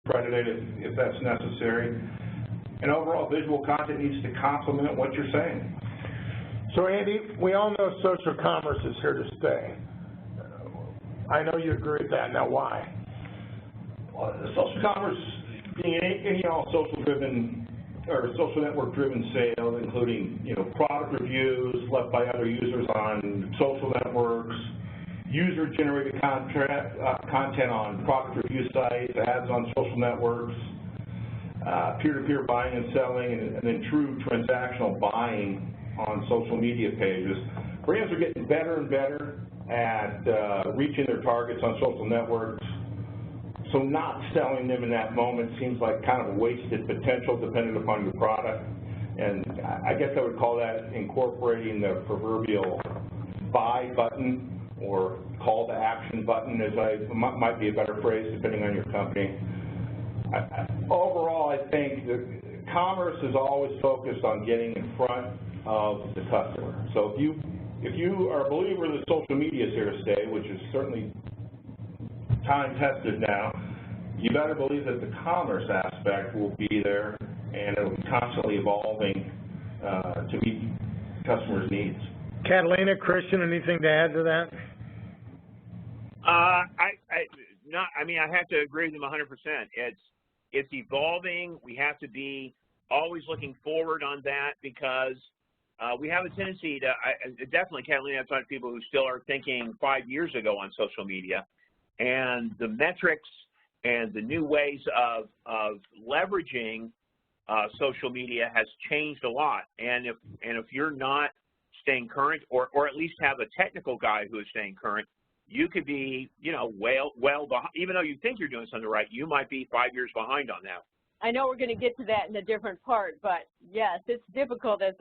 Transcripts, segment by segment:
discredit it if that's necessary. And overall, visual content needs to complement what you're saying. So, Andy, we all know social commerce is here to stay. I know you agree with that. Now, why? Well, social commerce, being any all social-driven or social network-driven sale, including product reviews left by other users on social networks, user-generated content on product review sites, ads on social networks, peer-to-peer buying and selling, and then true transactional buying on social media pages. Brands are getting better and better at reaching their targets on social networks, so not selling them in that moment seems like kind of a wasted potential depending upon your product. And I guess I would call that incorporating the proverbial buy button or call to action button, as might be a better phrase depending on your company. Overall, I think that commerce is always focused on getting in front of the customer. So if you are a believer that social media is here to stay, which is certainly time-tested now, you better believe that the commerce aspect will be there and it will be constantly evolving to meet customers' needs. Catalina, Christian, anything to add to that? I have to agree with him 100%. It's evolving. We have to be always looking forward on that because we have a tendency to, definitely, Catalina, I've talked to people who still are thinking 5 years ago on social media, and the metrics and the new ways of leveraging social media has changed a lot. And if you're not staying current, or at least have a technical guy who is staying current, you could be, well behind. Even though you think you're doing something right, you might be 5 years behind on that. I know we're going to get to that in a different part, but yes, it's difficult as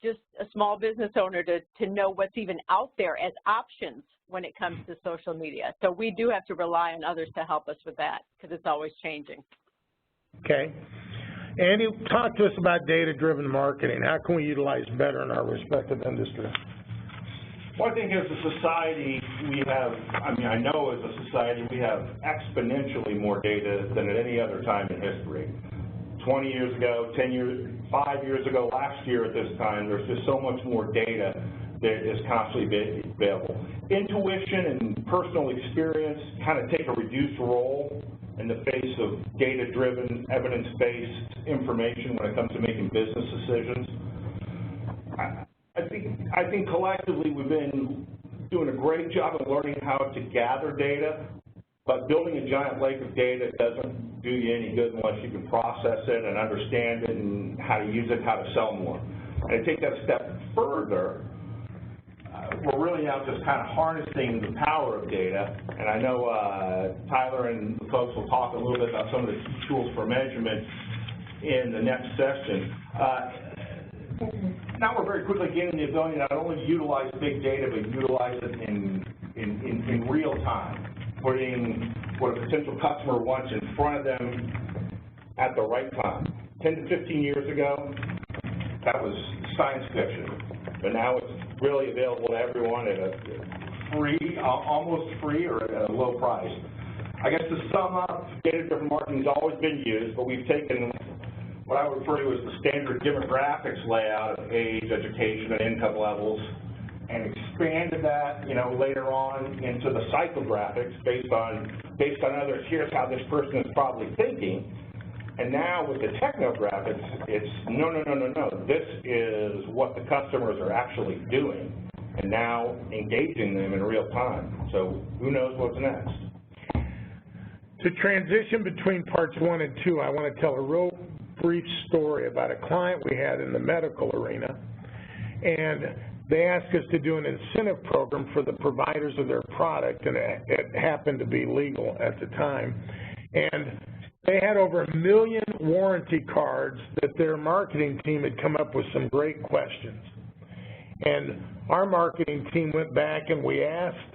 just a small business owner to know what's even out there as options when it comes to social media. So we do have to rely on others to help us with that because it's always changing. Okay. Andy, talk to us about data-driven marketing. How can we utilize better in our respective industry? Well, I think as a society, I know as a society we have exponentially more data than at any other time in history. 20 years ago, 10 years, 5 years ago, last year at this time, there's just so much more data that is constantly available. Intuition and personal experience kind of take a reduced role in the face of data-driven, evidence-based information when it comes to making business decisions. I think collectively we've been doing a great job of learning how to gather data, but building a giant lake of data doesn't do you any good unless you can process it and understand it and how to use it, how to sell more. And to take that a step further, we're really now just kind of harnessing the power of data. And I know Tyler and the folks will talk a little bit about some of the tools for measurement in the next session. Now we're very quickly getting the ability to not only utilize big data, but utilize it in real time, putting what a potential customer wants in front of them at the right time. 10 to 15 years ago, that was science fiction, but now it's really available to everyone at a free, almost free, or at a low price. I guess to sum up, data-driven marketing has always been used, but we've taken what I would refer to as the standard demographics layout of age, education, and income levels, and expanded that, later on into the psychographics based on others. Here's how this person is probably thinking. And now with the technographics, it's no. This is what the customers are actually doing, and now engaging them in real time. So who knows what's next? To transition between parts 1 and 2, I want to tell a real brief story about a client we had in the medical arena, and they asked us to do an incentive program for the providers of their product, and it happened to be legal at the time. And they had over 1 million warranty cards that their marketing team had come up with some great questions. And our marketing team went back and we asked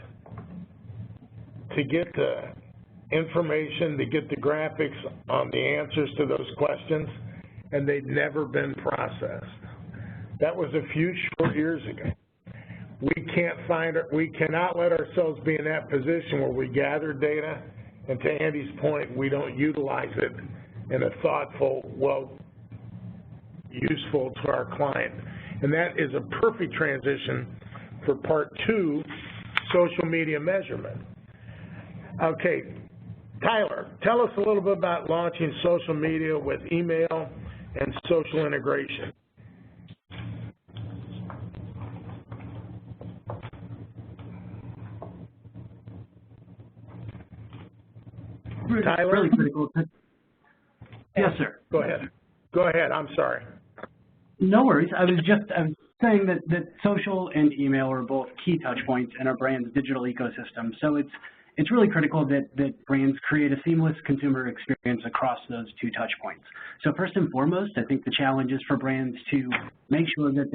to get the information, to get the graphics on the answers to those questions, and they'd never been processed. That was a few short years ago. We cannot let ourselves be in that position where we gather data and to Andy's point, we don't utilize it in a thoughtful, useful to our client. And that is a perfect transition for part 2, social media measurement. Okay, Tyler, tell us a little bit about launching social media with email and social integration. Tyler? Really critical. Yes, sir. Go ahead. Go ahead. I'm sorry. No worries. I was saying that social and email are both key touch points in our brand's digital ecosystem. So it's really critical that brands create a seamless consumer experience across those 2 touch points. So first and foremost, I think the challenge is for brands to make sure that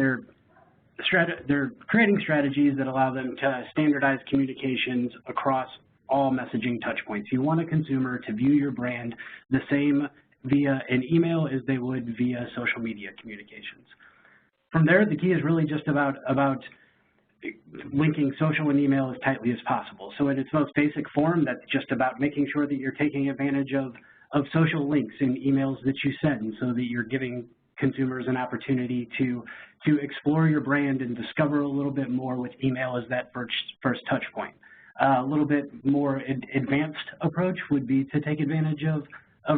they're creating strategies that allow them to standardize communications across all messaging touch points. You want a consumer to view your brand the same via an email as they would via social media communications. From there, the key is really just about linking social and email as tightly as possible. So in its most basic form, that's just about making sure that you're taking advantage of social links in emails that you send so that you're giving consumers an opportunity to explore your brand and discover a little bit more with email as that first touch point. A little bit more advanced approach would be to take advantage of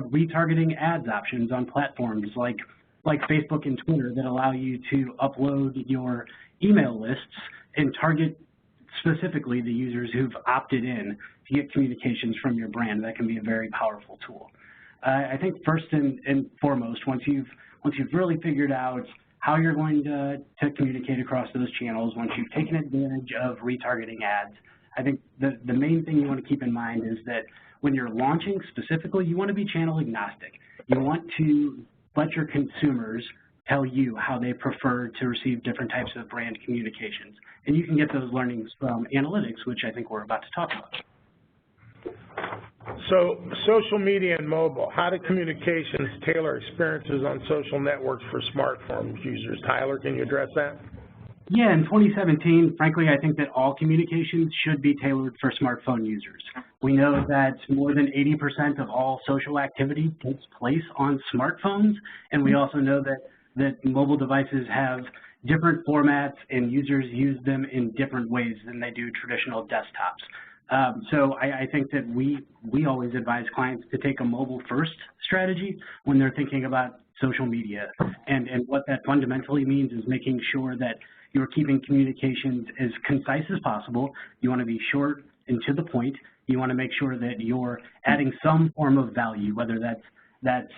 retargeting ads options on platforms like Facebook and Twitter that allow you to upload your email lists and target specifically the users who've opted in to get communications from your brand. That can be a very powerful tool. I think first and foremost, once you've really figured out how you're going to communicate across those channels, once you've taken advantage of retargeting ads, I think the main thing you want to keep in mind is that when you're launching specifically, you want to be channel agnostic. You want to let your consumers tell you how they prefer to receive different types of brand communications. And you can get those learnings from analytics, which I think we're about to talk about. So social media and mobile, how do communications tailor experiences on social networks for smartphone users? Tyler, can you address that? Yeah, in 2017, frankly, I think that all communications should be tailored for smartphone users. We know that more than 80% of all social activity takes place on smartphones, and we also know that mobile devices have different formats and users use them in different ways than they do traditional desktops. So I think that we always advise clients to take a mobile-first strategy when they're thinking about social media. And what that fundamentally means is making sure that you're keeping communications as concise as possible. You want to be short and to the point. You want to make sure that you're adding some form of value, whether that's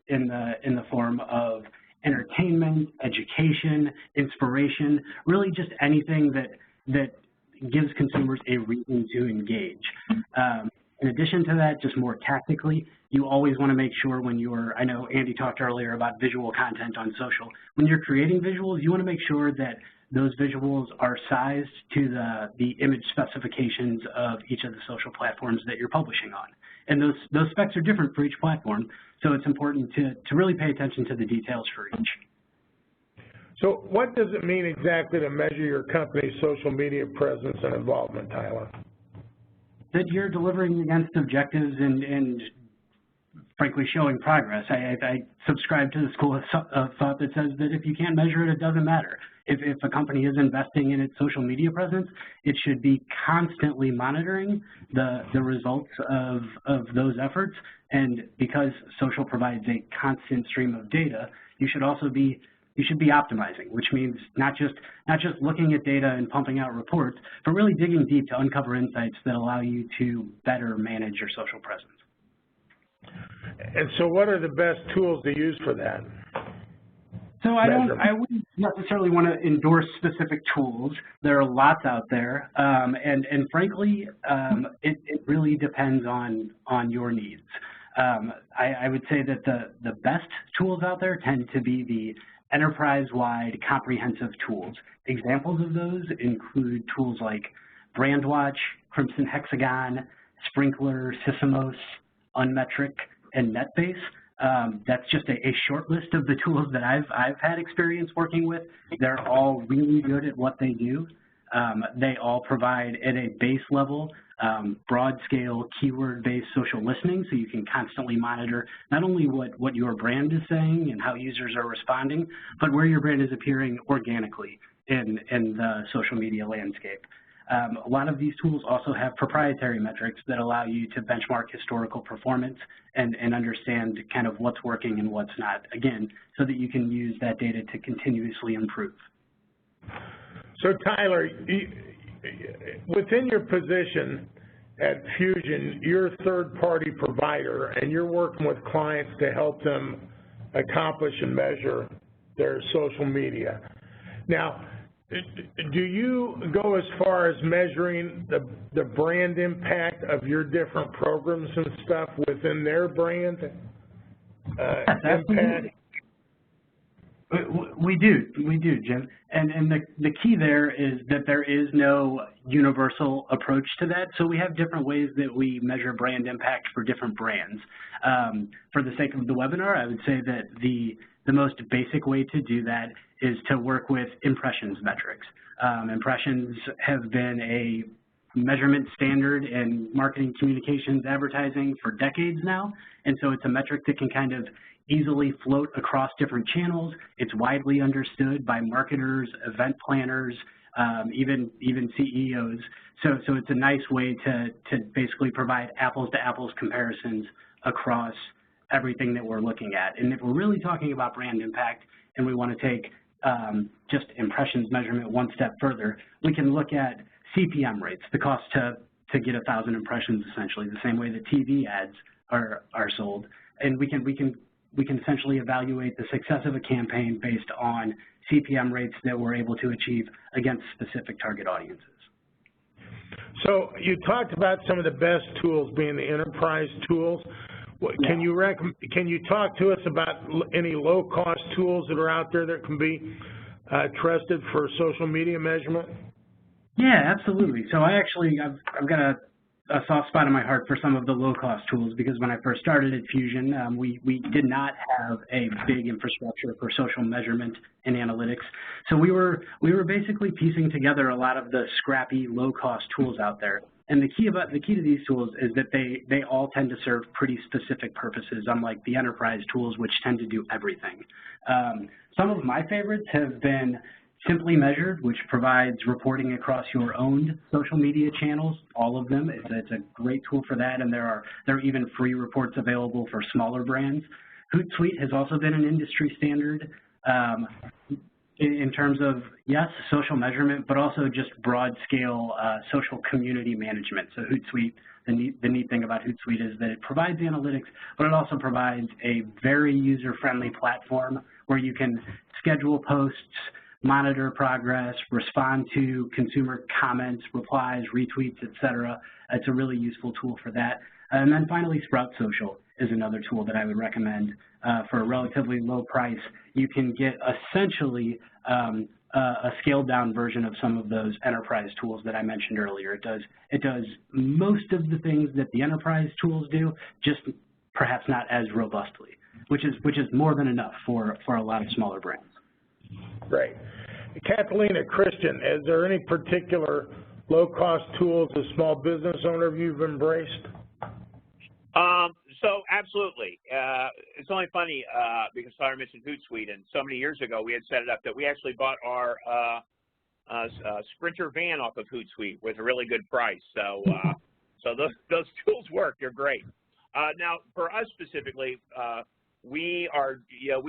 in the form of entertainment, education, inspiration, really just anything that gives consumers a reason to engage. In addition to that, just more tactically, you always want to make sure when I know Andy talked earlier about visual content on social. When you're creating visuals, you want to make sure that those visuals are sized to the image specifications of each of the social platforms that you're publishing on. And those specs are different for each platform, so it's important to really pay attention to the details for each. So what does it mean exactly to measure your company's social media presence and involvement, Tyler? That you're delivering against objectives and frankly showing progress. I subscribe to the school of thought that says that if you can't measure it, it doesn't matter. If a company is investing in its social media presence, it should be constantly monitoring the results of those efforts. And because social provides a constant stream of data, you should be optimizing, which means not just looking at data and pumping out reports, but really digging deep to uncover insights that allow you to better manage your social presence. And so what are the best tools to use for that? So I wouldn't necessarily want to endorse specific tools. There are lots out there, and frankly, it really depends on your needs. I would say that the best tools out there tend to be the enterprise-wide comprehensive tools. Examples of those include tools like BrandWatch, Crimson Hexagon, Sprinkler, Sysomos, Unmetric, and NetBase. That's just a short list of the tools that I've had experience working with. They're all really good at what they do. They all provide at a base level broad-scale, keyword-based social listening, so you can constantly monitor not only what your brand is saying and how users are responding, but where your brand is appearing organically in the social media landscape. A lot of these tools also have proprietary metrics that allow you to benchmark historical performance and understand kind of what's working and what's not, again, so that you can use that data to continuously improve. So Tyler, within your position at Fusion, you're a third-party provider, and you're working with clients to help them accomplish and measure their social media. Now, do you go as far as measuring the brand impact of your different programs and stuff within their brand impact? We do, Jim. And the key there is that there is no universal approach to that. So we have different ways that we measure brand impact for different brands. For the sake of the webinar, I would say that the most basic way to do that is to work with impressions metrics. Impressions have been a measurement standard in marketing, communications, advertising for decades now. And so it's a metric that can kind of easily float across different channels. It's widely understood by marketers, event planners, even CEOs. So it's a nice way to basically provide apples to apples comparisons across everything that we're looking at. And if we're really talking about brand impact and we want to take just impressions measurement one step further, we can look at CPM rates, the cost to get 1,000 impressions, essentially, the same way that TV ads are sold. And we can essentially evaluate the success of a campaign based on CPM rates that we're able to achieve against specific target audiences. So you talked about some of the best tools being the enterprise tools. Can you talk to us about any low-cost tools that are out there that can be trusted for social media measurement? Yeah, absolutely. So I've got a soft spot in my heart for some of the low-cost tools, because when I first started at Fusion, we did not have a big infrastructure for social measurement and analytics. So we were basically piecing together a lot of the scrappy low-cost tools out there. And the key to these tools is that they all tend to serve pretty specific purposes, unlike the enterprise tools, which tend to do everything. Some of my favorites have been Simply Measured, which provides reporting across your own social media channels, all of them. It's a great tool for that, and there are even free reports available for smaller brands. Hootsuite has also been an industry standard in terms of, yes, social measurement, but also just broad-scale social community management. So Hootsuite, the neat thing about Hootsuite is that it provides analytics, but it also provides a very user-friendly platform where you can schedule posts, monitor progress, respond to consumer comments, replies, retweets, etc. It's a really useful tool for that. And then finally, Sprout Social is another tool that I would recommend for a relatively low price. You can get essentially a scaled down version of some of those enterprise tools that I mentioned earlier. It does most of the things that the enterprise tools do, just perhaps not as robustly, which is more than enough for a lot of smaller brands. Great. Kathleen, Christian, is there any particular low-cost tools as a small business owner you've embraced? So absolutely. It's only funny because Tyler mentioned Hootsuite, and so many years ago we had set it up that we actually bought our Sprinter van off of Hootsuite with a really good price. So so those tools work. They're great. Now, for us specifically, we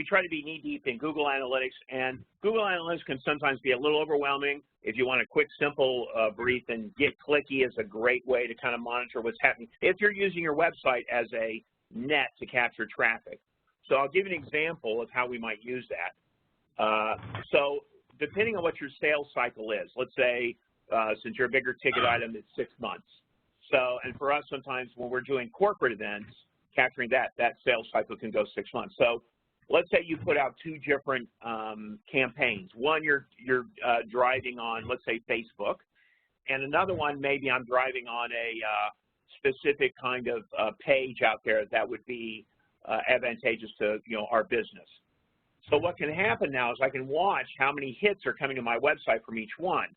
try to be knee-deep in Google Analytics, and Google Analytics can sometimes be a little overwhelming. If you want a quick, simple brief, and Get Clicky is a great way to kind of monitor what's happening if you're using your website as a net to capture traffic. So I'll give you an example of how we might use that. So depending on what your sales cycle is, let's say since you're a bigger ticket item, it's 6 months. So, and for us, sometimes when we're doing corporate events, capturing that sales cycle can go 6 months. So let's say you put out 2 different campaigns. One you're driving on, let's say, Facebook, and another one maybe I'm driving on a specific kind of page out there that would be advantageous to our business. So what can happen now is I can watch how many hits are coming to my website from each one.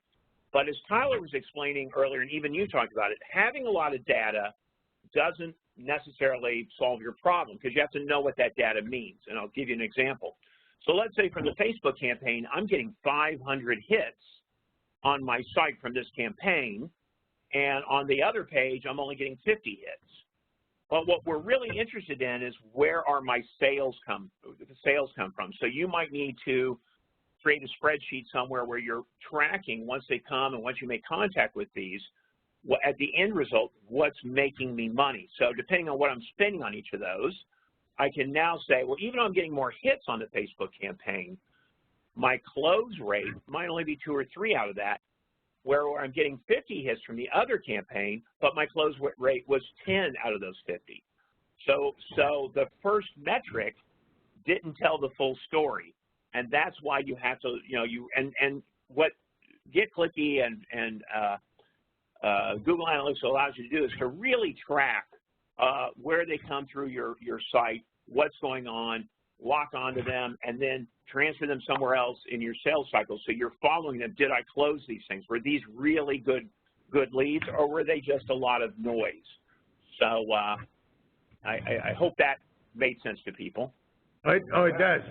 But as Tyler was explaining earlier, and even you talked about it, having a lot of data doesn't necessarily solve your problem, because you have to know what that data means. And I'll give you an example. So let's say from the Facebook campaign, I'm getting 500 hits on my site from this campaign, and on the other page, I'm only getting 50 hits. But what we're really interested in is where are my sales come from. So you might need to create a spreadsheet somewhere where you're tracking once they come and once you make contact with these, at the end result, what's making me money. So depending on what I'm spending on each of those, I can now say, well, even though I'm getting more hits on the Facebook campaign, my close rate might only be 2 or 3 out of that, where I'm getting 50 hits from the other campaign, but my close rate was 10 out of those 50. So the first metric didn't tell the full story. And that's why you have to, and what Get Clicky and Google Analytics allows you to do is to really track where they come through your site, what's going on, lock onto them, and then transfer them somewhere else in your sales cycle. So you're following them. Did I close these things? Were these really good leads, or were they just a lot of noise? So I hope that made sense to people. Oh, it does.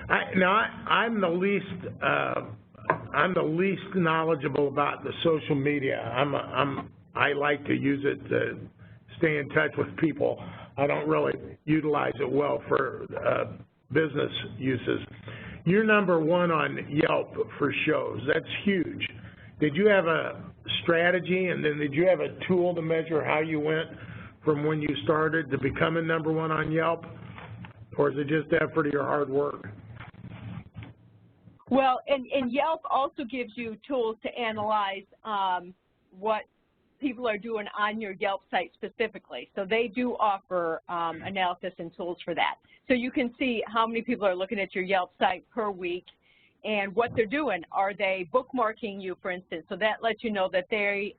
I'm the least knowledgeable about the social media. I like to use it to stay in touch with people. I don't really utilize it well for business uses. You're #1 on Yelp for shows. That's huge. Did you have a strategy, and then did you have a tool to measure how you went from when you started to becoming #1 on Yelp? Or is it just effort of your hard work? Well, and Yelp also gives you tools to analyze what people are doing on your Yelp site specifically. So they do offer analysis and tools for that. So you can see how many people are looking at your Yelp site per week and what they're doing. Are they bookmarking you, for instance? So that lets you know that they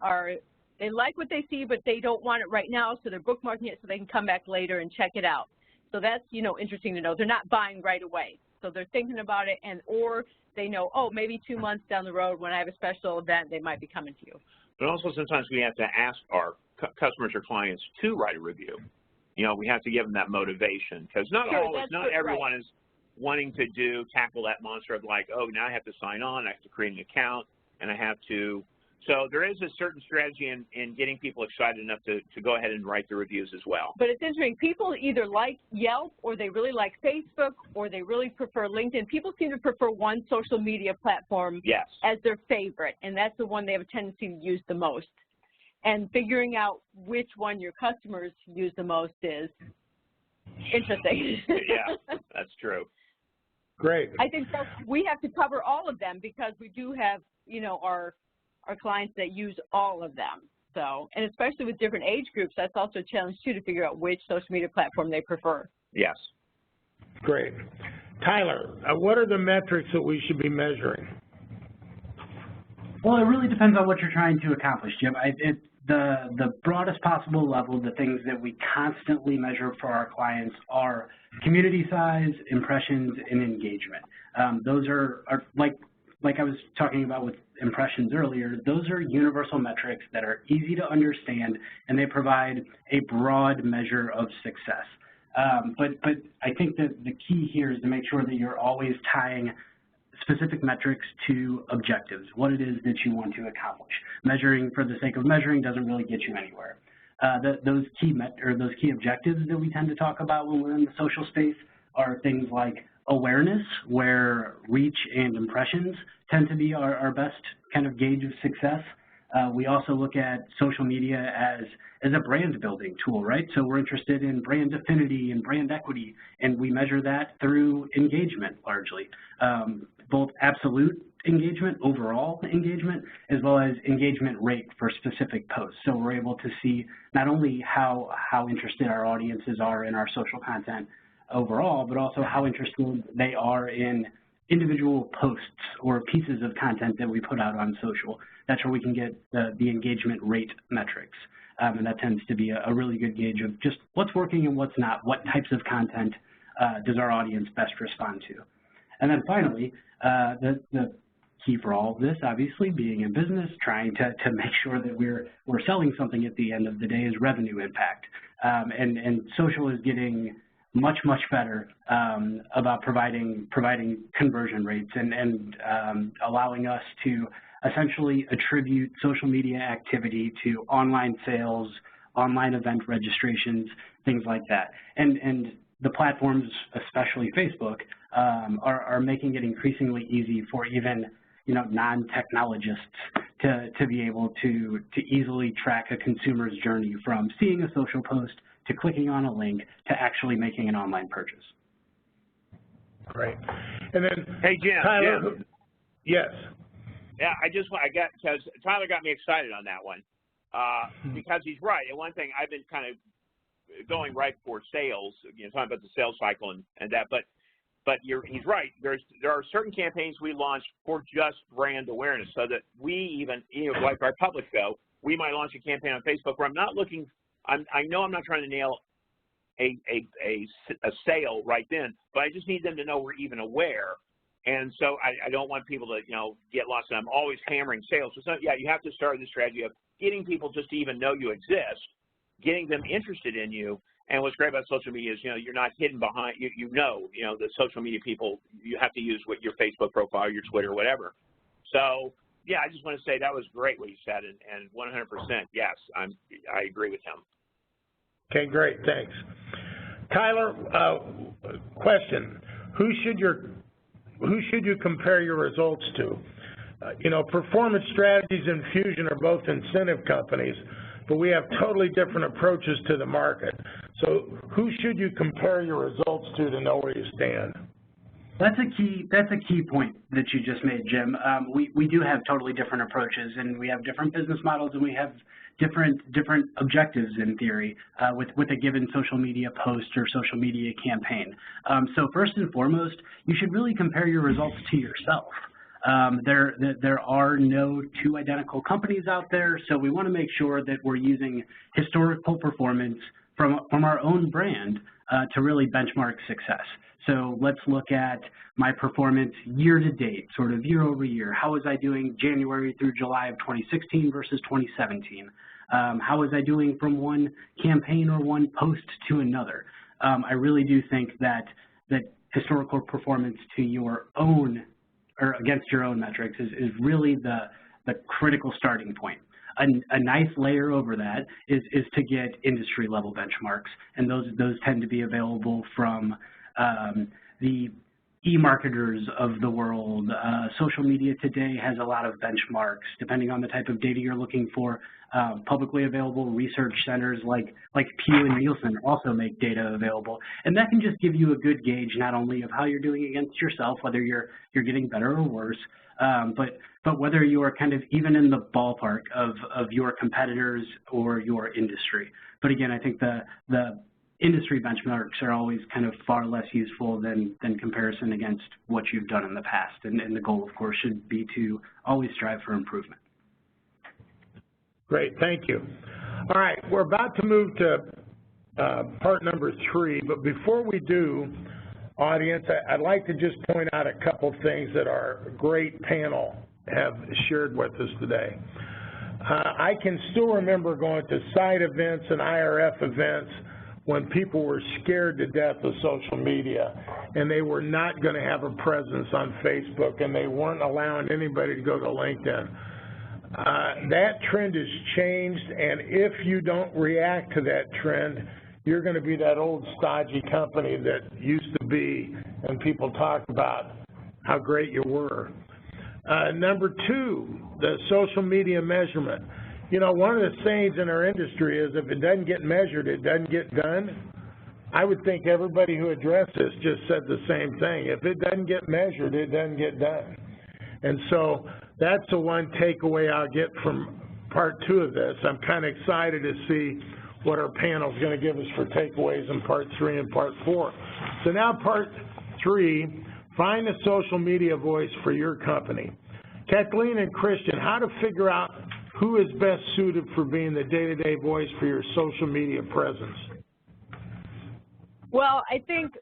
like what they see, but they don't want it right now, so they're bookmarking it so they can come back later and check it out. So that's, interesting to know. They're not buying right away. So they're thinking about it, or they know, oh, maybe 2 months down the road when I have a special event, they might be coming to you. But also sometimes we have to ask our customers or clients to write a review. We have to give them that motivation, because not everyone is wanting to tackle that monster of like, oh, now I have to sign on, I have to create an account, and I have to. So there is a certain strategy in getting people excited enough to go ahead and write the reviews as well. But it's interesting. People either like Yelp, or they really like Facebook, or they really prefer LinkedIn. People seem to prefer one social media platform as their favorite, and that's the one they have a tendency to use the most. And figuring out which one your customers use the most is interesting. Yeah, that's true. Great. I think we have to cover all of them, because we do have, our clients that use all of them. So, and especially with different age groups, that's also a challenge too, to figure out which social media platform they prefer. Yes. Great. Tyler, what are the metrics that we should be measuring? Well, it really depends on what you're trying to accomplish, Jim. The broadest possible level, the things that we constantly measure for our clients are community size, impressions, and engagement. Those are like I was talking about with impressions earlier, those are universal metrics that are easy to understand, and they provide a broad measure of success. But I think that the key here is to make sure that you're always tying specific metrics to objectives, what it is that you want to accomplish. Measuring for the sake of measuring doesn't really get you anywhere. Those key objectives that we tend to talk about when we're in the social space are things like awareness, where reach and impressions tend to be our best kind of gauge of success. We also look at social media as a brand building tool, right? So we're interested in brand affinity and brand equity, and we measure that through engagement largely, both absolute engagement, overall engagement, as well as engagement rate for specific posts. So we're able to see not only how interested our audiences are in our social content overall, but also how interested they are in individual posts or pieces of content that we put out on social. That's where we can get the engagement rate metrics. And that tends to be a really good gauge of just what's working and what's not, what types of content does our audience best respond to. And then finally, the key for all of this, obviously, being in business, trying to make sure that we're selling something at the end of the day is revenue impact. And social is getting much better about providing conversion rates and allowing us to essentially attribute social media activity to online sales, online event registrations, things like that. And the platforms, especially Facebook, are making it increasingly easy for even non-technologists to be able to easily track a consumer's journey from seeing a social post to clicking on a link to actually making an online purchase. Great. And then, hey, Jim. Tyler, Jim. Yes. Yeah, because Tyler got me excited on that one because he's right. And one thing I've been kind of going right for sales, talking about the sales cycle and that, but he's right. There are certain campaigns we launch for just brand awareness, so that we even, like our public show, we might launch a campaign on Facebook where I'm not looking. I know I'm not trying to nail a sale right then, but I just need them to know we're even aware. And so I don't want people to get lost. And I'm always hammering sales. So yeah, you have to start the strategy of getting people just to even know you exist, getting them interested in you. And what's great about social media is, you're not hidden behind, the social media people, you have to use your Facebook profile, your Twitter, whatever. So, yeah, I just want to say that was great what you said, and 100%, yes, I agree with him. Okay, great, thanks. Tyler, question, who should you compare your results to? Performance Strategies and Fusion are both incentive companies, but we have totally different approaches to the market. So who should you compare your results to know where you stand? That's a key point that you just made, Jim. We do have totally different approaches, and we have different business models, and we have different objectives in theory with a given social media post or social media campaign. So first and foremost, you should really compare your results to yourself. There are no two identical companies out there, so we want to make sure that we're using historical performance from our own brand to really benchmark success. So let's look at my performance year to date, sort of year over year. How was I doing January through July of 2016 versus 2017? How was I doing from one campaign or one post to another? I really do think that historical performance to your own or against your own metrics is really the critical starting point. A nice layer over that is to get industry level benchmarks, and those tend to be available from the e-marketers of the world. Social media today has a lot of benchmarks depending on the type of data you're looking for. Publicly available research centers like Pew and Nielsen also make data available, and that can just give you a good gauge not only of how you're doing against yourself, whether you're getting better or worse, but whether you are kind of even in the ballpark of your competitors or your industry. But again, I think the industry benchmarks are always kind of far less useful than comparison against what you've done in the past, and the goal, of course, should be to always strive for improvement. Great, thank you. All right, we're about to move to part number 3, but before we do, audience, I'd like to just point out a couple things that our great panel have shared with us today. I can still remember going to site events and IRF events when people were scared to death of social media and they were not going to have a presence on Facebook and they weren't allowing anybody to go to LinkedIn. That trend has changed, and if you don't react to that trend, you're going to be that old stodgy company that used to be, and people talk about how great you were. Number 2, the social media measurement. One of the sayings in our industry is if it doesn't get measured, it doesn't get done. I would think everybody who addressed this just said the same thing. If it doesn't get measured, it doesn't get done. And so that's the one takeaway I'll get from part 2 of this. I'm kind of excited to see what our panel is going to give us for takeaways in part 3 and part 4. So now part 3, find a social media voice for your company. Kathleen and Christian, how to figure out who is best suited for being the day-to-day voice for your social media presence? Well, I think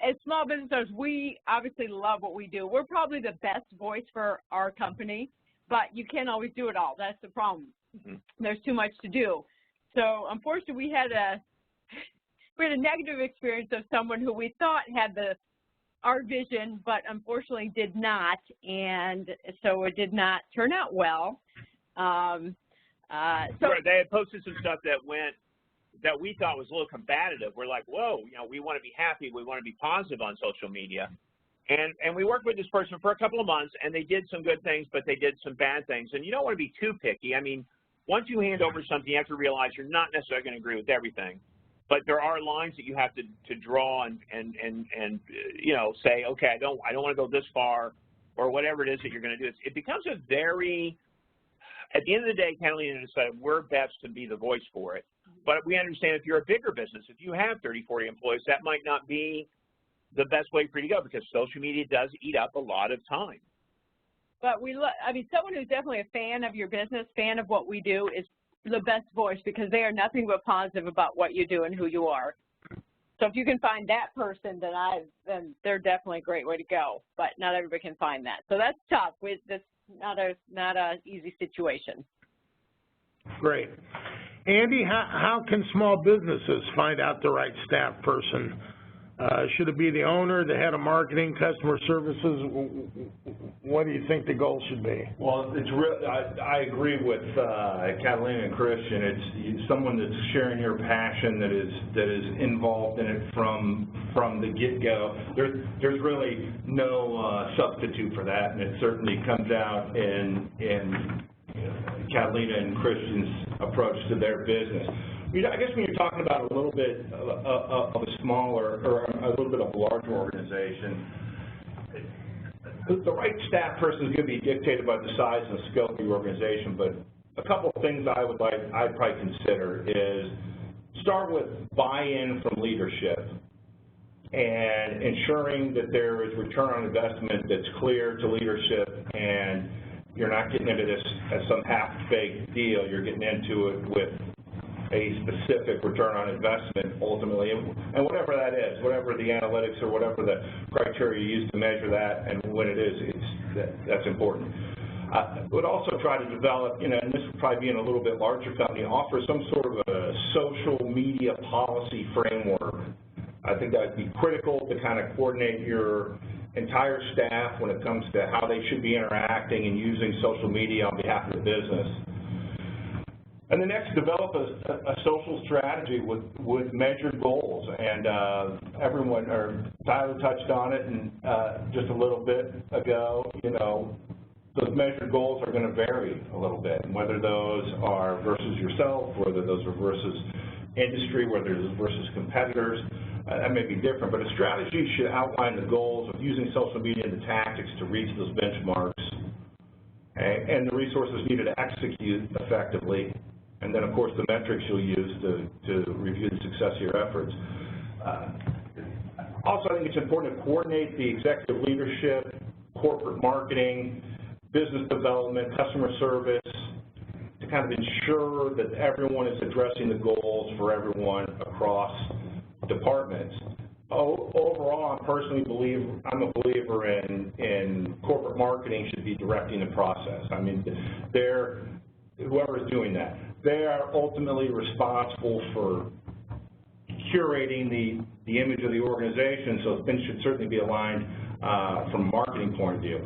as small business owners, we obviously love what we do. We're probably the best voice for our company, but you can't always do it all. That's the problem. Mm-hmm. There's too much to do. So unfortunately, we had a negative experience of someone who we thought had our vision, but unfortunately did not, and so it did not turn out well. So they had posted some stuff that we thought was a little combative. We're like, whoa, we want to be happy, we want to be positive on social media. And we worked with this person for a couple of months, and they did some good things, but they did some bad things. And you don't want to be too picky. I mean, once you hand over something, you have to realize you're not necessarily going to agree with everything. But there are lines that you have to draw and say, okay, I don't want to go this far, or whatever it is that you're going to do. It becomes a very, at the end of the day, Catalina decided we're best to be the voice for it. But we understand if you're a bigger business, if you have 30, 40 employees, that might not be the best way for you to go, because social media does eat up a lot of time. But someone who's definitely a fan of your business, fan of what we do, is the best voice, because they are nothing but positive about what you do and who you are. So if you can find that person, then they're definitely a great way to go. But not everybody can find that, so that's tough. That's not a easy situation. Great. Andy, how can small businesses find out the right staff person? Should it be the owner, the head of marketing, customer services? What do you think the goal should be? Well, I agree with Catalina and Christian. It's someone that's sharing your passion, that is involved in it from the get-go. There's really no substitute for that, and it certainly comes out in Catalina and Christian's approach to their business. I guess when you're talking about a little bit of a smaller, or a little bit of a larger organization, the right staff person is going to be dictated by the size and scope of the organization. But a couple of things I'd probably consider is start with buy-in from leadership and ensuring that there is return on investment that's clear to leadership, and you're not getting into this as some half-baked deal. You're getting into it with a specific return on investment ultimately, and whatever that is, whatever the analytics or whatever the criteria you use to measure that, and when it is, that's important. Would also try to develop, and this would probably be in a little bit larger company, offer some sort of a social media policy framework. I think that would be critical to kind of coordinate your entire staff when it comes to how they should be interacting and using social media on behalf of the business. And the next, develop a social strategy with measured goals. And everyone, or Tyler touched on it and just a little bit ago, those measured goals are going to vary a little bit, and whether those are versus yourself, whether those are versus industry, whether those are versus competitors, that may be different. But a strategy should outline the goals of using social media and the tactics to reach those benchmarks, and the resources needed to execute effectively. And then, of course, the metrics you'll use to review the success of your efforts. Also, I think it's important to coordinate the executive leadership, corporate marketing, business development, customer service, to kind of ensure that everyone is addressing the goals for everyone across departments. Overall, I'm a believer in corporate marketing should be directing the process. I mean, whoever is doing that, they are ultimately responsible for curating the image of the organization, so things should certainly be aligned from a marketing point of view.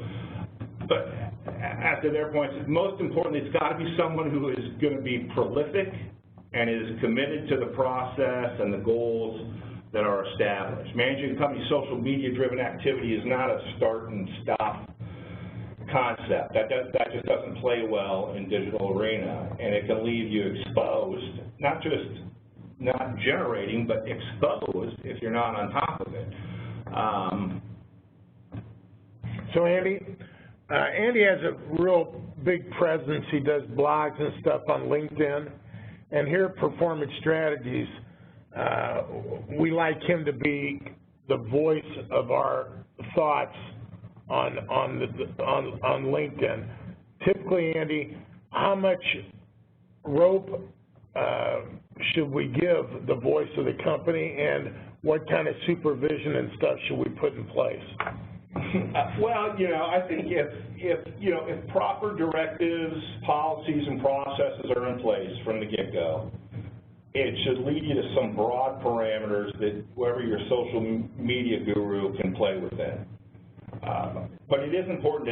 But after their points, most importantly, it's got to be someone who is going to be prolific and is committed to the process and the goals that are established. Managing a company's social media-driven activity is not a start and stop concept. That just doesn't play well in digital arena, and it can leave you exposed, not generating, but exposed if you're not on top of it. So Andy has a real big presence. He does blogs and stuff on LinkedIn, and here at Performance Strategies, we like him to be the voice of our thoughts on LinkedIn. Typically, Andy, how much rope should we give the voice of the company, and what kind of supervision and stuff should we put in place? Well, you know, I think if proper directives, policies, and processes are in place from the get-go, it should lead you to some broad parameters that whoever your social media guru can play within. But it is important,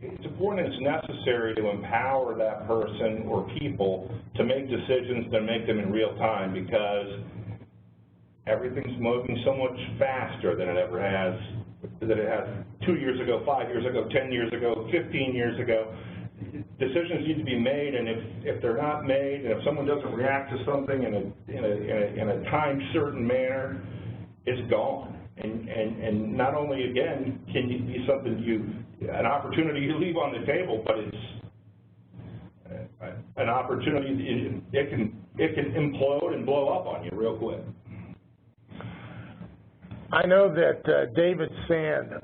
it's important and it's necessary to empower that person or people to make decisions, to make them in real time, because everything's moving so much faster than it ever has, than it has 2 years ago, 5 years ago, 10 years ago, 15 years ago. Decisions need to be made, and if they're not made, and if someone doesn't react to something in a time-certain manner, it's gone. And not only, again, can it be something an opportunity you leave on the table, but it's an opportunity, it can implode and blow up on you real quick. I know that David Sand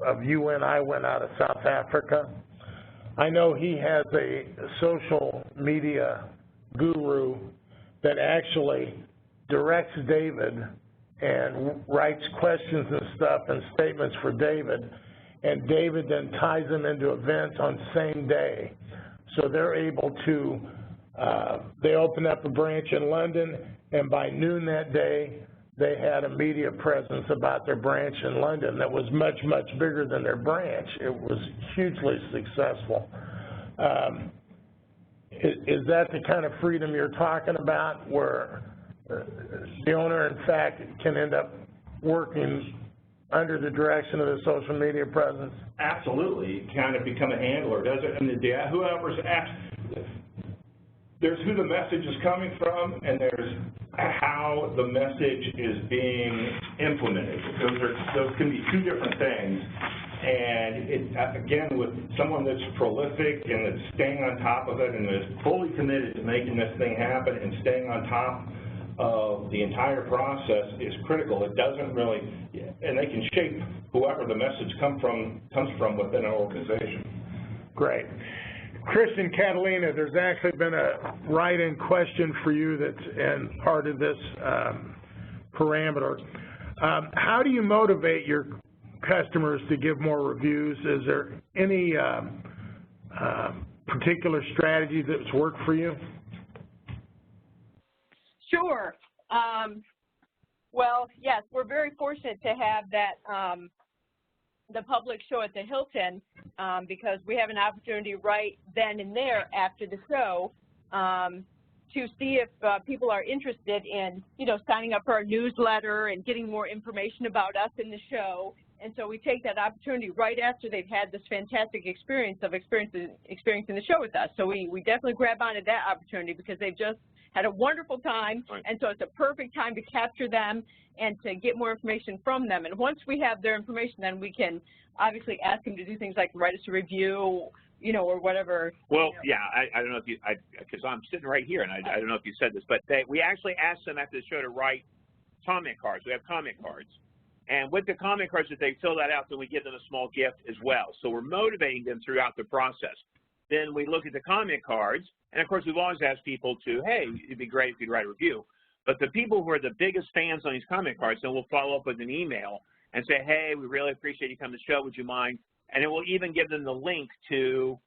of UNI went out of South Africa. I know he has a social media guru that actually directs David and writes questions and stuff and statements for David, and David then ties them into events on the same day. So they're able to, they open up a branch in London, and by noon that day, they had a media presence about their branch in London that was much, much bigger than their branch. It was hugely successful. Is that the kind of freedom you're talking about, where the owner, in fact, can end up working under the direction of the social media presence? Absolutely. You kind of become a handler, does it? And whoever's there's who the message is coming from, and there's how the message is being implemented. Those can be two different things. And again, with someone that's prolific and that's staying on top of it and is fully committed to making this thing happen and staying on top of the entire process is critical. It doesn't really, and they can shape whoever the message comes from within an organization. Great. Kristen, Catalina, there's actually been a write-in question for you that's part of this parameter. How do you motivate your customers to give more reviews? Is there any particular strategy that's worked for you? Sure. Well, yes, we're very fortunate to have that the public show at the Hilton because we have an opportunity right then and there after the show to see if people are interested in, signing up for our newsletter and getting more information about us in the show. And so we take that opportunity right after they've had this fantastic experience of experiencing the show with us. So we definitely grab onto that opportunity because they've just had a wonderful time, and so it's a perfect time to capture them and to get more information from them. And once we have their information, then we can obviously ask them to do things like write us a review, or whatever. Well, yeah, I don't know if you, because I'm sitting right here, and I don't know if you said this, but we actually asked them after the show to write comment cards. We have comment cards. And with the comment cards, if they fill that out, then we give them a small gift as well. So we're motivating them throughout the process. Then we look at the comment cards, and of course we've always asked people to, hey, it'd be great if you'd write a review. But the people who are the biggest fans on these comment cards, then we'll follow up with an email and say, hey, we really appreciate you coming to the show, would you mind? And it will even give them the link to,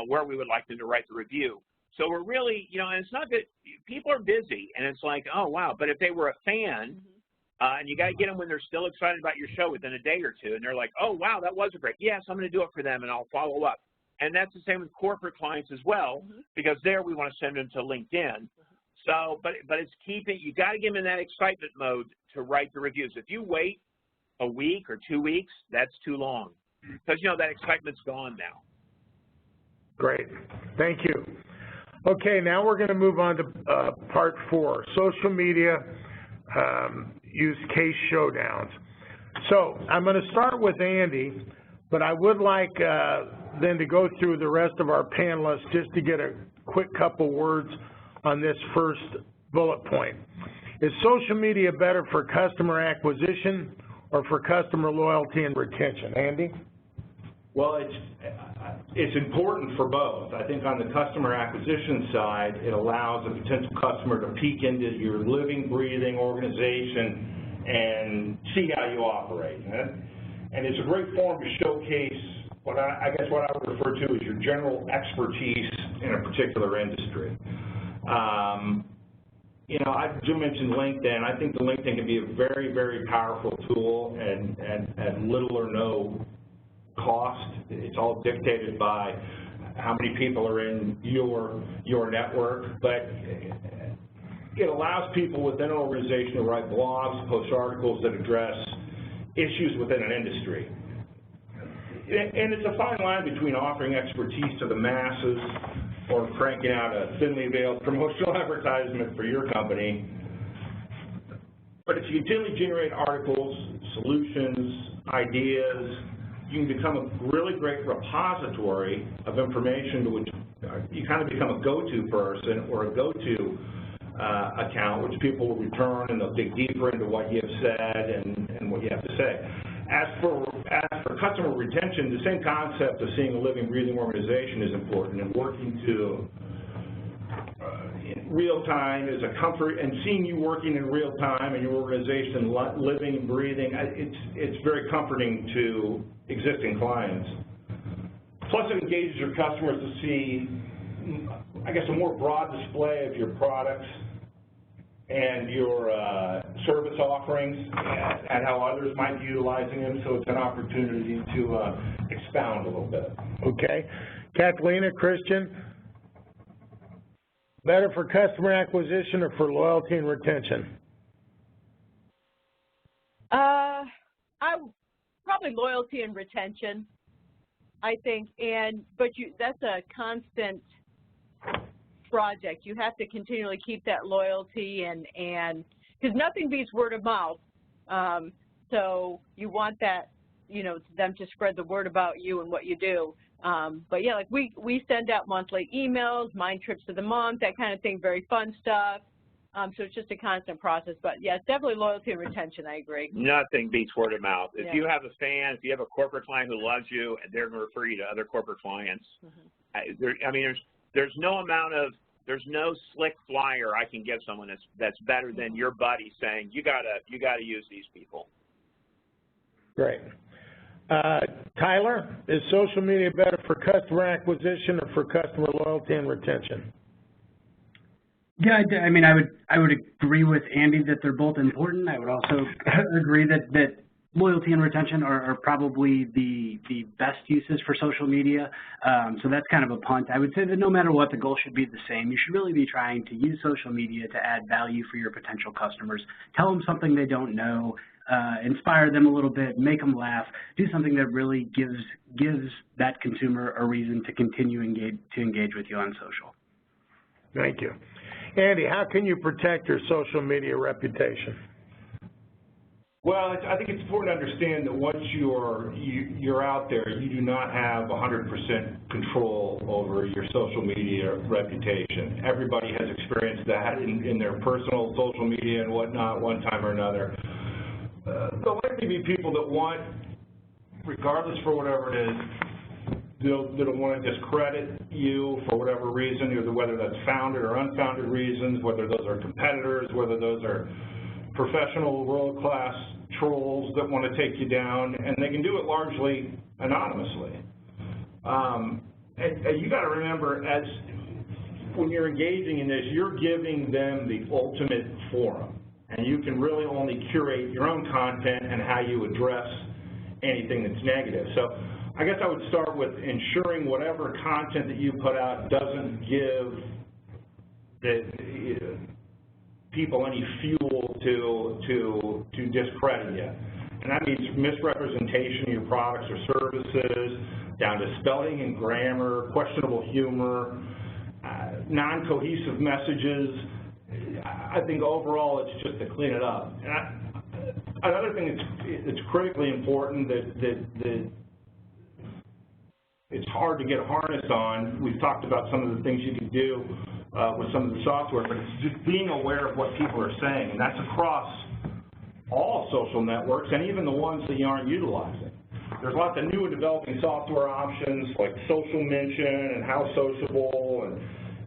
where we would like them to write the review. So we're really, and it's not that people are busy, and it's like, oh, wow, but if they were a fan, and you got to get them when they're still excited about your show within a day or two, and they're like, oh, wow, that was great. Yes, I'm going to do it for them, and I'll follow up. And that's the same with corporate clients as well, because there we want to send them to LinkedIn. So, but it's you got to get them in that excitement mode to write the reviews. If you wait a week or 2 weeks, that's too long, because, that excitement's gone now. Great. Thank you. Okay, now we're going to move on to part 4, social media use case showdowns. So I'm going to start with Andy, but I would like then to go through the rest of our panelists just to get a quick couple words on this first bullet point. Is social media better for customer acquisition or for customer loyalty and retention? Andy? Well, it's important for both. I think on the customer acquisition side, it allows a potential customer to peek into your living, breathing organization and see how you operate. And it's a great form to showcase what I would refer to as your general expertise in a particular industry. You know, Jim mentioned LinkedIn. I think the LinkedIn can be a very, very powerful tool and at little or no cost. It's all dictated by how many people are in your network, but it allows people within an organization to write blogs, post articles that address issues within an industry. And it's a fine line between offering expertise to the masses or cranking out a thinly veiled promotional advertisement for your company. But if you continually generate articles, solutions, ideas, you can become a really great repository of information to which you kind of become a go-to person or a go-to account, which people will return and they'll dig deeper into what you have said and what you have to say. As for customer retention, the same concept of seeing a living, breathing organization is important, and working to in real time is a comfort, and seeing you working in real time and your organization living and breathing, it's very comforting to existing clients. Plus, it engages your customers to see, I guess, a more broad display of your products and your service offerings and how others might be utilizing them, so it's an opportunity to expound a little bit. Okay. Kathleen, Christian, better for customer acquisition or for loyalty and retention? Probably loyalty and retention, I think, but that's a constant project. You have to continually keep that loyalty, and because nothing beats word of mouth, so you want that, you know, them to spread the word about you and what you do. But yeah, like we send out monthly emails, mind trips of the month, that kind of thing, very fun stuff. So it's just a constant process. But yeah, it's definitely loyalty and retention, I agree. Nothing beats word of mouth. If Yeah. you have a fan, if you have a corporate client who loves you, and they're going to refer you to other corporate clients, there's no slick flyer I can give someone that's better than your buddy saying, you gotta use these people. Great. Tyler, is social media better for customer acquisition or for customer loyalty and retention? Yeah, I mean, I would agree with Andy that they're both important. I would also agree that loyalty and retention are probably the best uses for social media. So that's kind of a punt. I would say that no matter what, the goal should be the same. You should really be trying to use social media to add value for your potential customers. Tell them something they don't know, inspire them a little bit, make them laugh, do something that really gives that consumer a reason to continue to engage with you on social. Thank you. Andy, how can you protect your social media reputation? Well, I think it's important to understand that once you're out there, you do not have 100% control over your social media reputation. Everybody has experienced that in their personal social media and whatnot, one time or another. There'll likely be people that want, regardless for whatever it is, that'll want to discredit you for whatever reason, whether that's founded or unfounded reasons, whether those are competitors, whether those are professional world-class trolls that want to take you down, and they can do it largely anonymously. And you got to remember, when you're engaging in this, you're giving them the ultimate forum, and you can really only curate your own content and how you address anything that's negative. So I guess I would start with ensuring whatever content that you put out doesn't give people any fuel to discredit you. And that means misrepresentation of your products or services, down to spelling and grammar, questionable humor, non-cohesive messages. I think overall it's just to clean it up. And another thing that's critically important that it's hard to get harnessed on, we've talked about some of the things you can do with some of the software, but it's just being aware of what people are saying, and that's across all social networks and even the ones that you aren't utilizing. there's lots of new and developing software options like social mention and how sociable, and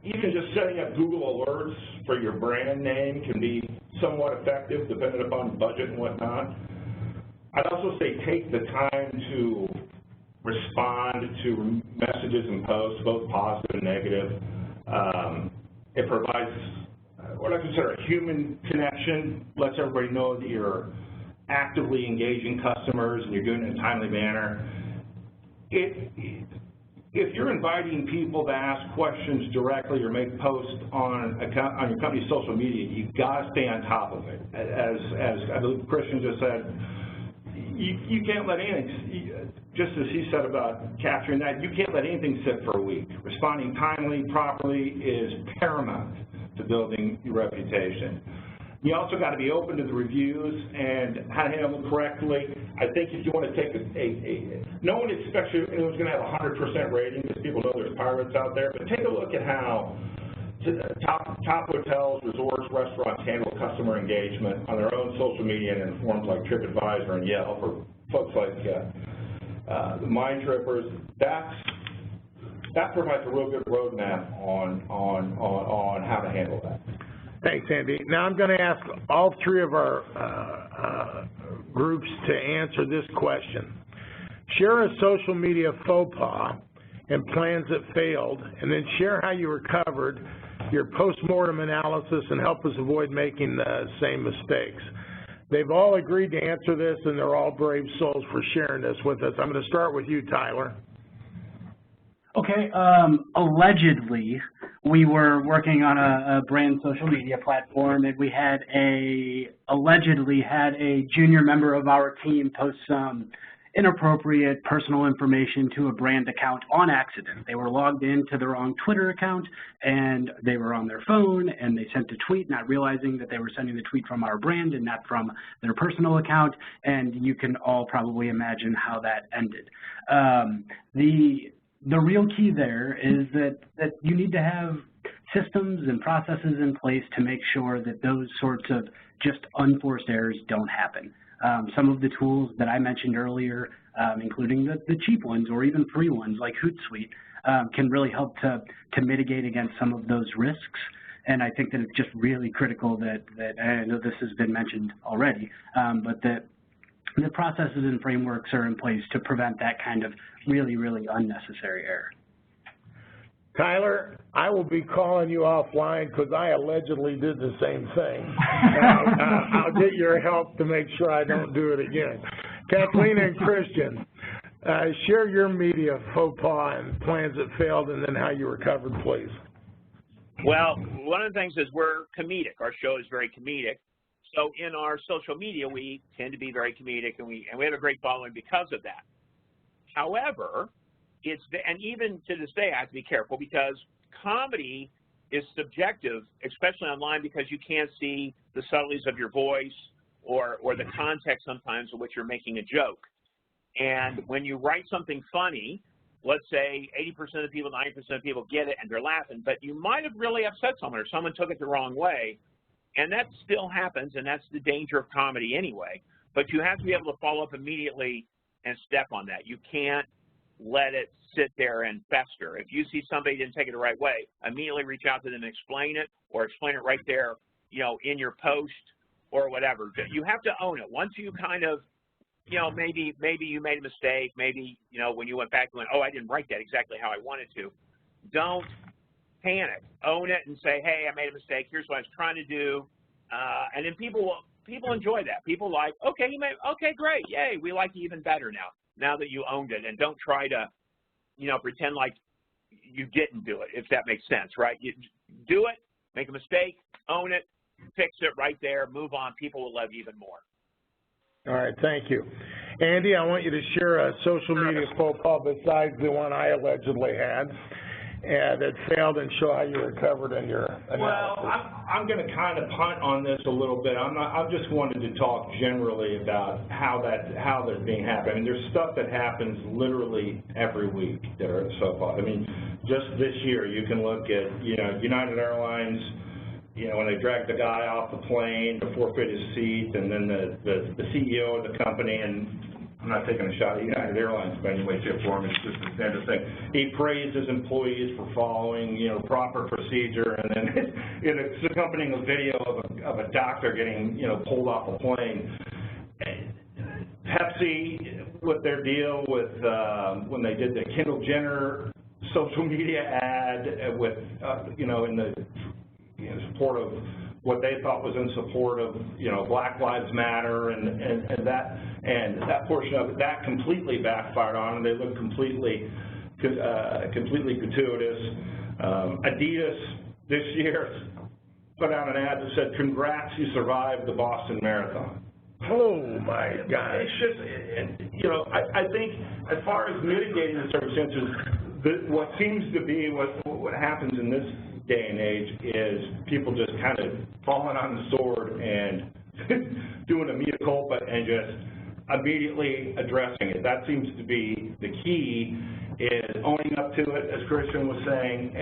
even just setting up Google alerts for your brand name can be somewhat effective depending upon budget and whatnot. I'd also say take the time to respond to messages and posts, both positive and negative. It provides what I consider a human connection, lets everybody know that you're actively engaging customers and you're doing it in a timely manner. If you're inviting people to ask questions directly or make posts on your company's social media, you've got to stay on top of it. As I believe Christian just said, you can't let anything, just as he said about capturing that, you can't let anything sit for a week. Responding timely, properly is paramount to building your reputation. You also got to be open to the reviews and how to handle them correctly. I think if you want to take no one expects anyone's going to have a 100% rating because people know there's pirates out there, but take a look at how top hotels, resorts, restaurants handle customer engagement on their own social media and in forums like TripAdvisor and Yelp, or folks like the Mind Trippers. That provides a real good roadmap on how to handle that. Thanks, Andy. Now I'm going to ask all three of our groups to answer this question. Share a social media faux pas and plans that failed, and then share how you recovered, your post-mortem analysis, and help us avoid making the same mistakes. They've all agreed to answer this, and they're all brave souls for sharing this with us. I'm going to start with you, Tyler. Okay, allegedly, we were working on a brand social media platform, and we had allegedly had a junior member of our team post some inappropriate personal information to a brand account on accident. They were logged into the wrong Twitter account, and they were on their phone, and they sent a tweet, not realizing that they were sending the tweet from our brand and not from their personal account, and you can all probably imagine how that ended. The real key there is that you need to have systems and processes in place to make sure that those sorts of just unforced errors don't happen. Some of the tools that I mentioned earlier, including the cheap ones or even free ones like Hootsuite, can really help to mitigate against some of those risks. And I think that it's just really critical that I know this has been mentioned already, but that the processes and frameworks are in place to prevent that kind of really, really unnecessary error. Tyler, I will be calling you offline because I allegedly did the same thing. I'll get your help to make sure I don't do it again. Kathleen and Christian, share your media faux pas and plans that failed and then how you recovered, please. Well, one of the things is we're comedic. Our show is very comedic. So in our social media, we tend to be very comedic, and we have a great following because of that. However, and even to this day, I have to be careful because comedy is subjective, especially online, because you can't see the subtleties of your voice or the context sometimes in which you're making a joke. And when you write something funny, let's say 80% of people, 90% of people get it and they're laughing, but you might have really upset someone or someone took it the wrong way. And that still happens, and that's the danger of comedy anyway. But you have to be able to follow up immediately and step on that. You can't let it sit there and fester. If you see somebody didn't take it the right way, immediately reach out to them and explain it, or explain it right there, in your post or whatever. You have to own it. Once you kind of, maybe you made a mistake. Maybe, when you went back and went, oh, I didn't write that exactly how I wanted to. Don't panic. Own it and say, hey, I made a mistake. Here's what I was trying to do. And then people enjoy that. People like, okay, okay, great. Yay. We like you even better now that you owned it. And don't try to, pretend like you didn't do it, if that makes sense, right? You do it, make a mistake, own it, fix it right there, move on. People will love you even more. All right, thank you. Andy, I want you to share a social media faux pas besides the one I allegedly had. That failed, and show how you recovered in your analysis. Well, I'm going to kind of punt on this a little bit. I'm just wanted to talk generally about how that's being happened. I mean, there's stuff that happens literally every week that are so far. I mean, just this year, you can look at United Airlines. When they dragged the guy off the plane to forfeit his seat, and then the CEO of the company and I'm not taking a shot at United Airlines by any way, shape, or form. It's just a standard thing. He praised his employees for following, proper procedure, and then it's accompanying a video of a doctor getting, pulled off a plane. Pepsi, with their deal with when they did the Kendall Jenner social media ad with, in the support of what they thought was in support of, Black Lives Matter, and that portion of it, that completely backfired on them. They looked completely gratuitous. Adidas this year put out an ad that said, "Congrats, you survived the Boston Marathon." Oh my gosh! It's just, I think as far as mitigating the circumstances, what seems to be what happens in this day and age is people just kind of falling on the sword and doing a mea culpa and just immediately addressing it. That seems to be the key, is owning up to it, as Christian was saying,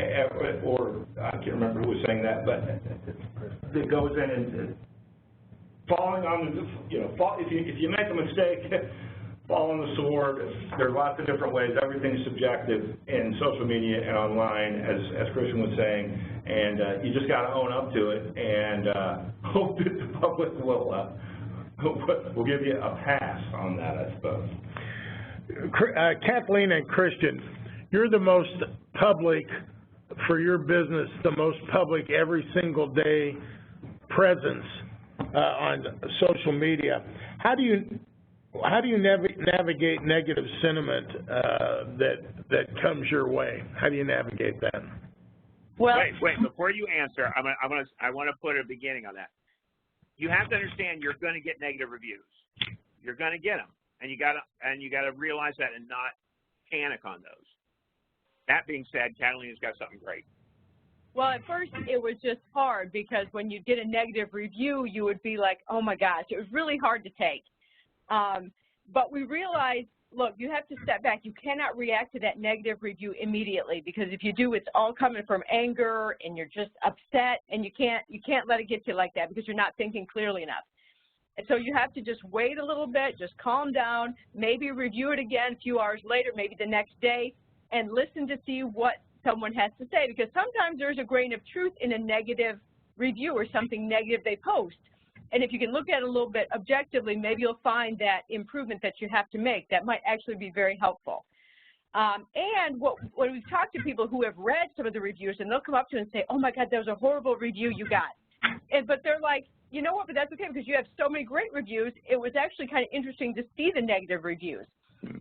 or I can't remember who was saying that, but that goes in and falling on, if you make a mistake, fall on the sword. There are lots of different ways. Everything's subjective in social media and online, as Christian was saying, and you just got to own up to it and hope that the public will give you a pass on that, I suppose. Kathleen and Christian, you're the most public for your business, the most public every single day presence on social media. How do you navigate negative sentiment that comes your way? How do you navigate that? Well, wait. Before you answer, I want to put a beginning on that. You have to understand you're going to get negative reviews. You're going to get them, and you got to realize that and not panic on those. That being said, Catalina's got something great. Well, at first it was just hard because when you get a negative review, you would be like, oh my gosh, it was really hard to take. But we realized, look, you have to step back. You cannot react to that negative review immediately, because if you do, it's all coming from anger and you're just upset, and you can't let it get you like that because you're not thinking clearly enough. And so you have to just wait a little bit, just calm down, maybe review it again a few hours later, maybe the next day, and listen to see what someone has to say, because sometimes there's a grain of truth in a negative review or something negative they post. And if you can look at it a little bit objectively, maybe you'll find that improvement that you have to make. That might actually be very helpful. And when we've talked to people who have read some of the reviews, and they'll come up to you and say, oh my God, that was a horrible review you got. But they're like, you know what, but that's okay because you have so many great reviews. It was actually kind of interesting to see the negative reviews.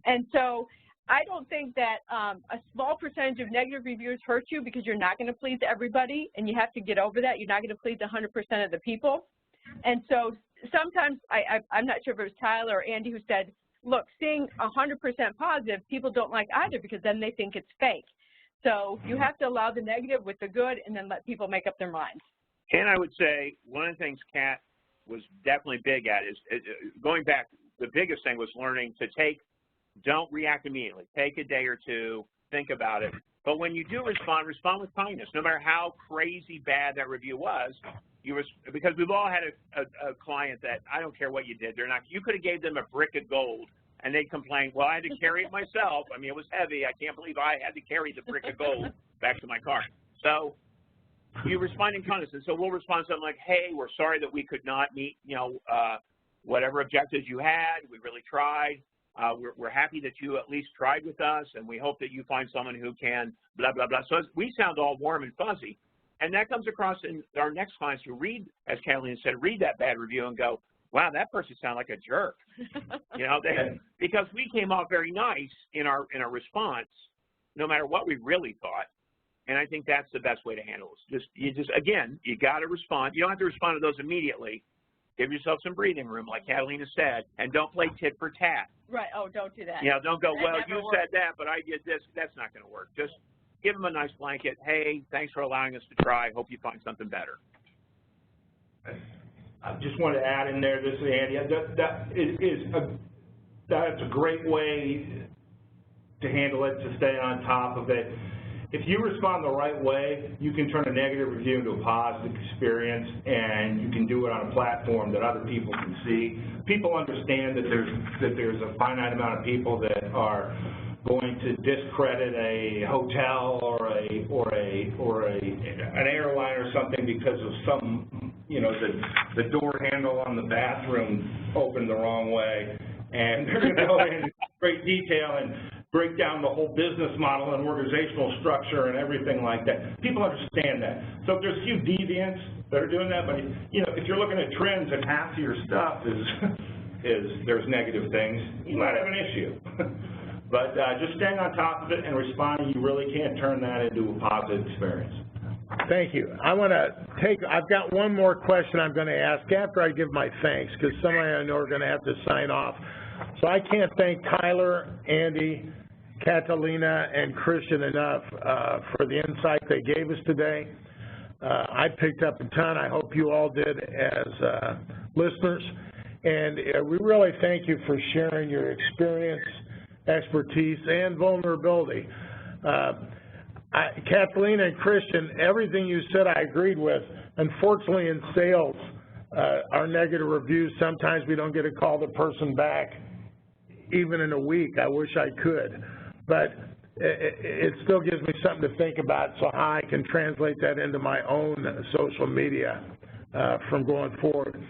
And so I don't think that a small percentage of negative reviews hurt you, because you're not going to please everybody, and you have to get over that. You're not going to please 100% of the people. And so sometimes, I'm not sure if it was Tyler or Andy who said, look, seeing 100% positive, people don't like either because then they think it's fake. So you have to allow the negative with the good and then let people make up their minds. And I would say one of the things Kat was definitely big at is going back, the biggest thing was learning to don't react immediately. Take a day or two, think about it. But when you do respond with kindness, no matter how crazy bad that review was. Because we've all had a client that, I don't care what you did, you could have gave them a brick of gold and they'd complain, well, I had to carry it myself. I mean, it was heavy. I can't believe I had to carry the brick of gold back to my car. So you respond in kindness. And so we'll respond something like, hey, we're sorry that we could not meet, whatever objectives you had. We really tried. We're happy that you at least tried with us, and we hope that you find someone who can blah, blah, blah. So we sound all warm and fuzzy. And that comes across in our next clients who read, as Kathleen said, read that bad review and go, wow, that person sounded like a jerk. Because we came off very nice in our response, no matter what we really thought. And I think that's the best way to handle it. Again, you got to respond. You don't have to respond to those immediately. Give yourself some breathing room, like Catalina said, and don't play tit for tat. Right. Oh, don't do that. Don't go, well, you said that, but I did this. That's not going to work. Just give them a nice blanket. Hey, thanks for allowing us to try. Hope you find something better. I just want to add in there, this is Andy, that's a great way to handle it, to stay on top of it. if you respond the right way, you can turn a negative review into a positive experience, and you can do it on a platform that other people can see. People understand that there's a finite amount of people that are going to discredit a hotel or an airline or something because of some, you know, the door handle on the bathroom opened the wrong way, and they're going to go into great detail and break down the whole business model and organizational structure and everything like that. People understand that. So if there's a few deviants that are doing that, but you know, if you're looking at trends and half of your stuff is there's negative things, you might have an issue. But just staying on top of it and responding, you really can turn that into a positive experience. Thank you. I've got one more question I'm going to ask after I give my thanks, because somebody I know are going to have to sign off. So I can't thank Tyler, Andy, Catalina, and Christian enough for the insight they gave us today. I picked up a ton. I hope you all did as listeners. And we really thank you for sharing your experience, expertise, and vulnerability. Catalina and Christian, everything you said I agreed with. Unfortunately, in sales, our negative reviews, sometimes we don't get to call the person back even in a week. I wish I could. But it still gives me something to think about, so how I can translate that into my own social media from going forward.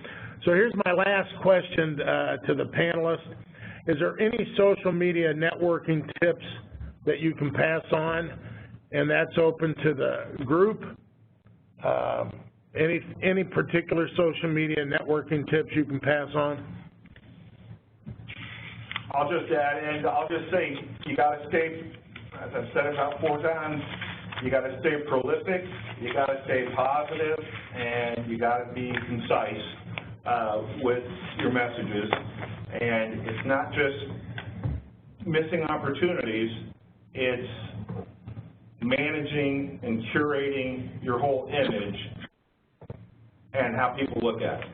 So here's my last question to the panelists. Is there any social media networking tips that you can pass on? And that's open to the group. Any particular social media networking tips you can pass on? I'll just add, and I'll just say, you got to stay, as I've said about 4 times, you got to stay prolific, you got to stay positive, and you got to be concise with your messages. And it's not just missing opportunities, it's managing and curating your whole image and how people look at it.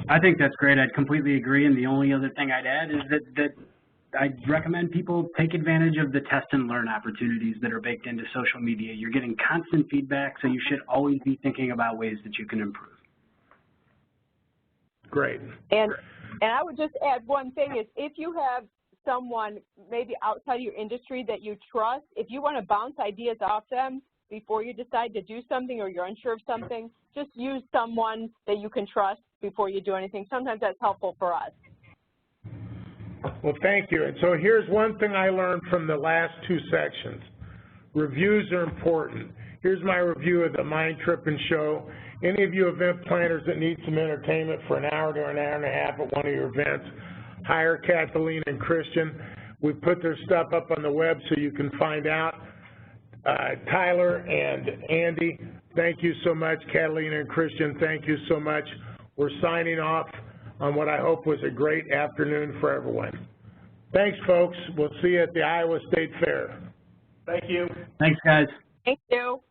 I think that's great. I'd completely agree. And the only other thing I'd add is that I'd recommend people take advantage of the test and learn opportunities that are baked into social media. You're getting constant feedback, so you should always be thinking about ways that you can improve. Great. And I would just add one thing is, if you have someone maybe outside your industry that you trust, if you want to bounce ideas off them before you decide to do something or you're unsure of something, just use someone that you can trust before you do anything. Sometimes that's helpful for us. Well, thank you. And so here's one thing I learned from the last 2 sections. Reviews are important. Here's my review of the Mind Trippin' Show. Any of you event planners that need some entertainment for an hour to an hour and a half at one of your events, hire Catalina and Christian. We put their stuff up on the web so you can find out. Tyler and Andy, thank you so much. Catalina and Christian, thank you so much. We're signing off on what I hope was a great afternoon for everyone. Thanks, folks. We'll see you at the Iowa State Fair. Thank you. Thanks, guys. Thank you.